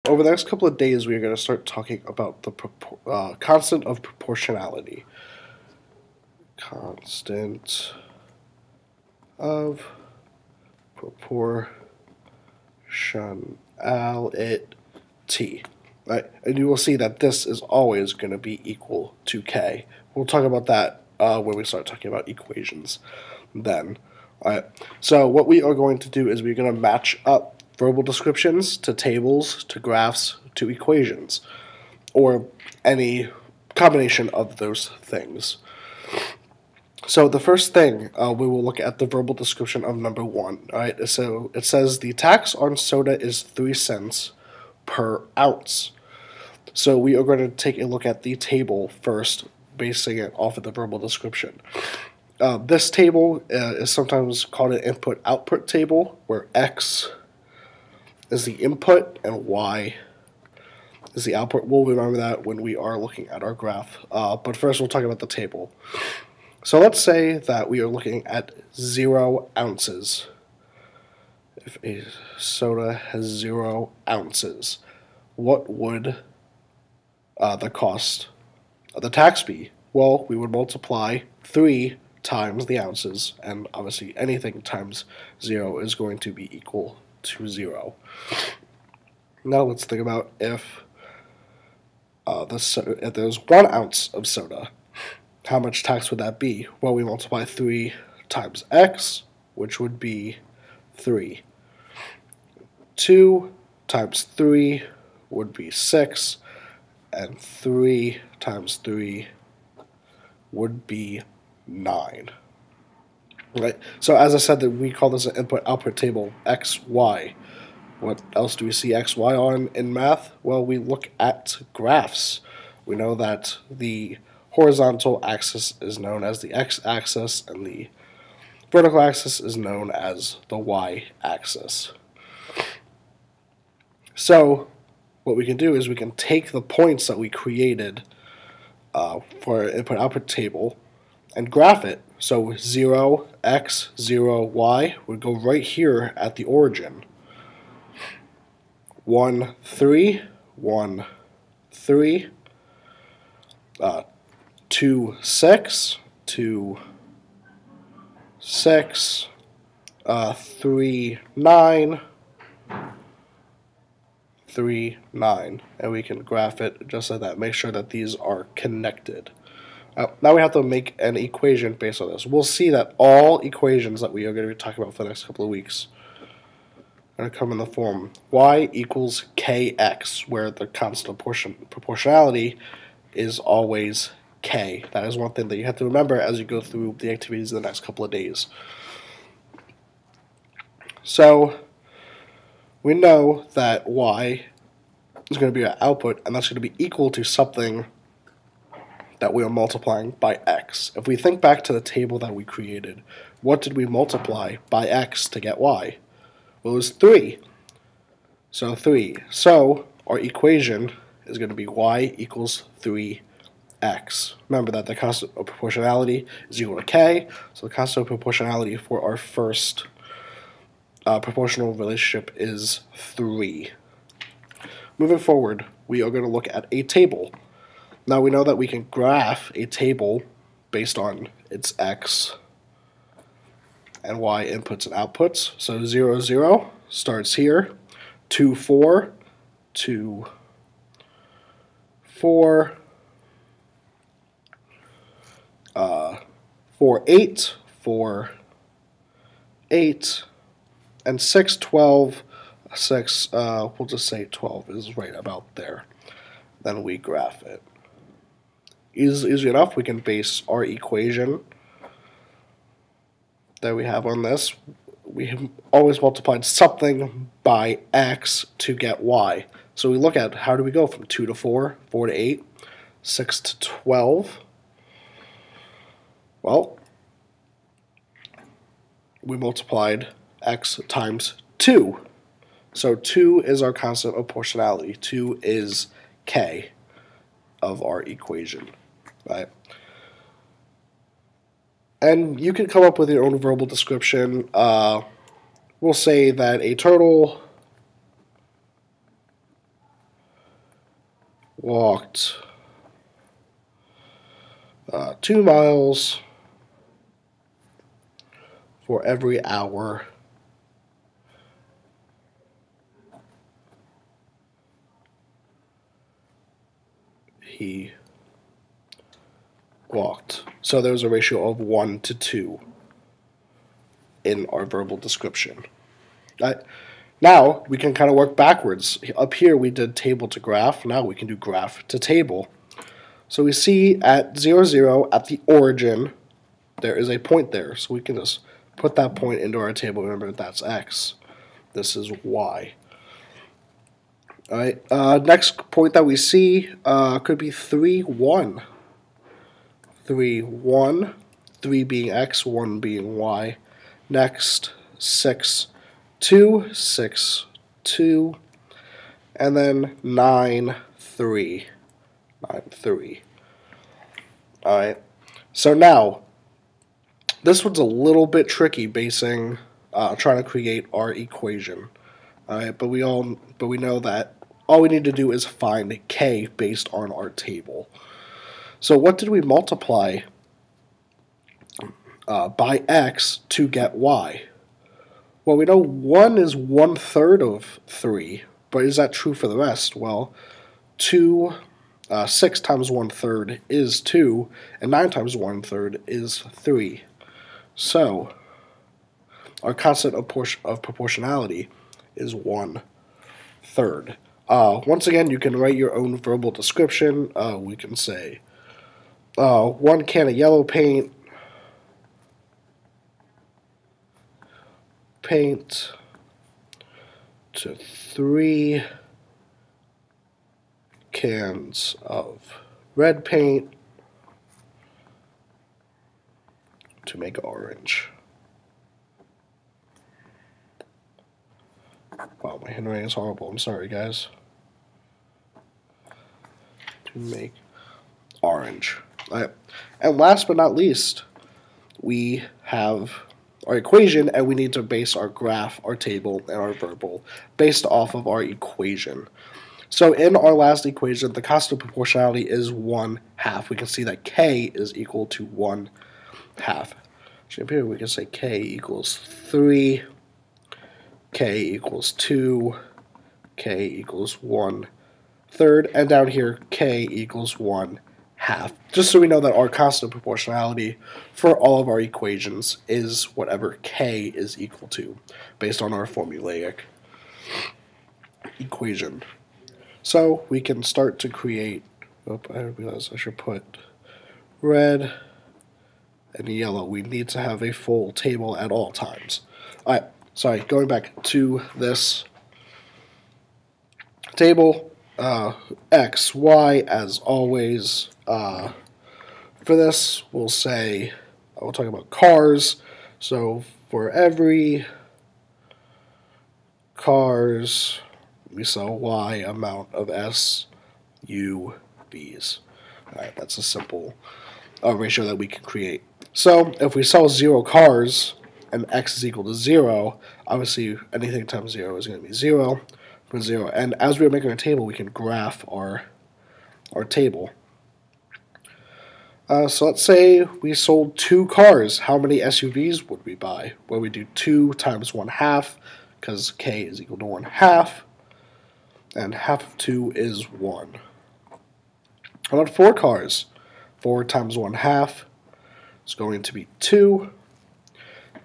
over the next couple of days, we are going to start talking about the constant of proportionality. Constant of proportionality. Right? And you will see that this is always going to be equal to k. We'll talk about that when we start talking about equations then. Alright, so what we are going to do is we're going to match up verbal descriptions to tables, to graphs, to equations, or any combination of those things. So the first thing, we will look at the verbal description of number 1. Alright, so it says the tax on soda is 3 cents per ounce. So we are going to take a look at the table first, basing it off of the verbal description. This table is sometimes called an input-output table, where X is the input and Y is the output. We'll remember that when we are looking at our graph. But first we'll talk about the table. So let's say that we are looking at 0 ounces. If a soda has 0 ounces, what would the cost of the tax be? Well, we would multiply 3 times the ounces, and obviously anything times 0 is going to be equal to 0. Now let's think about if there's 1 ounce of soda, how much tax would that be? Well, we multiply 3 times x, which would be 3. 2 times 3 would be 6, and 3 times 3 would be 9. Right? So as I said, that we call this an input-output table, x, y. What else do we see x, y on in math? Well, we look at graphs. We know that the horizontal axis is known as the x-axis, and the vertical axis is known as the y-axis. So what we can do is we can take the points that we created for our input-output table and graph it. So 0, x, 0, y would go right here at the origin. 1, 3, 1, 3, 2, 6, 2, 6, 3, 9, 3, 9, and we can graph it just like that. Make sure that these are connected. Now we have to make an equation based on this. We'll see that all equations that we are going to be talking about for the next couple of weeks are going to come in the form y equals kx, where the constant proportionality is always k. That is one thing that you have to remember as you go through the activities in the next couple of days. So we know that y is going to be our output, and that's going to be equal to something that we are multiplying by x. If we think back to the table that we created, what did we multiply by x to get y? Well, it was 3. So 3. So our equation is going to be y equals 3x. Remember that the constant of proportionality is equal to k, so the constant of proportionality for our first proportional relationship is 3. Moving forward, we are going to look at a table. Now we know that we can graph a table based on its x and y inputs and outputs. So 0, 0 starts here, 2, 4, 2, 4, 4, 8, 4, 8, and 6, 12, 6, we'll just say 12 is right about there. Then we graph it. Easy enough, we can base our equation that we have on this. We have always multiplied something by x to get y. So we look at how do we go from 2 to 4, 4 to 8, 6 to 12. Well, we multiplied x times 2. So 2 is our constant of proportionality. 2 is k of our equation, right? And you can come up with your own verbal description. We'll say that a turtle walked 2 miles for every hour he walked. So there's a ratio of 1 to 2 in our verbal description. Now we can kind of work backwards. Up here we did table to graph. Now we can do graph to table. So we see at 0, 0, at the origin, there is a point there. So we can just put that point into our table. Remember, that's x. This is y. All right. Next point that we see could be 3, 1. 3, 1. 3 being x, 1 being y. Next, 6, 2, 6, 2. And then 9, 3. 9, 3. All right. So now, this one's a little bit tricky trying to create our equation. All right, but we know that all we need to do is find k based on our table. So what did we multiply by x to get y? Well, we know 1 is 1/3 of 3, but is that true for the rest? Well, 6 times 1/3 is 2, and 9 times 1/3 is 3. So our constant of proportionality is 1/3. Once again, you can write your own verbal description. We can say 1 can of yellow paint to 3 cans of red paint to make orange. Wow, my handwriting is horrible. I'm sorry, guys. To make orange. Right. And last but not least, we have our equation, and we need to base our graph, our table, and our verbal based off of our equation. So in our last equation, the constant of proportionality is 1/2. We can see that k is equal to 1/2. So here we can say k equals 3, k equals 2, k equals 1/3, and down here k equals 1/2. Just so we know that our constant of proportionality for all of our equations is whatever k is equal to, based on our formulaic equation. So we can start to create, I realize I should put red and yellow. We need to have a full table at all times. Alright, sorry, going back to this table, x, y, as always. For this, we'll talk about cars. So for every cars, we sell y amount of SUVs. Alright, that's a simple ratio that we can create. So if we sell 0 cars and x is equal to 0, obviously anything times 0 is going to be 0 for 0. And as we're making a table, we can graph our table. So let's say we sold 2 cars. How many SUVs would we buy? Well, we do 2 times 1/2, because k is equal to 1/2, and half of 2 is 1. How about 4 cars? 4 times 1/2 is going to be 2,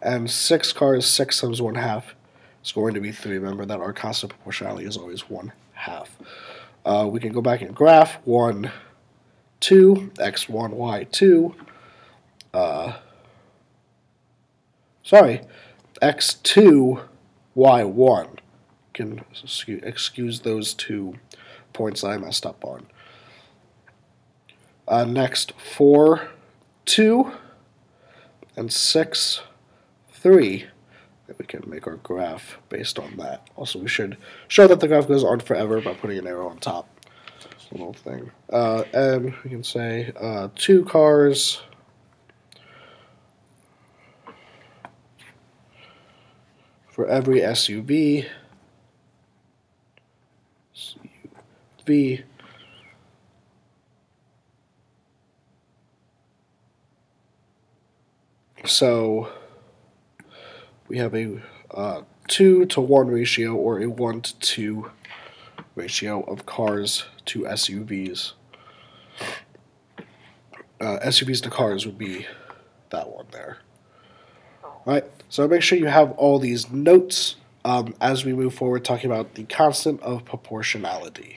and 6 cars, 6 times 1/2 is going to be 3. Remember that our constant proportionality is always 1/2. We can go back and graph 1, 2, x1, y2. X2, y1. Can excuse those 2 points that I messed up on. Next, 4, 2, and 6, 3. And we can make our graph based on that. Also, we should show that the graph goes on forever by putting an arrow on top. Little thing. And we can say 2 cars for every SUV So we have a 2 to 1 ratio or a 1 to 2 ratio of cars to SUVs. SUVs to cars would be that one there. All right, so make sure you have all these notes as we move forward talking about the constant of proportionality.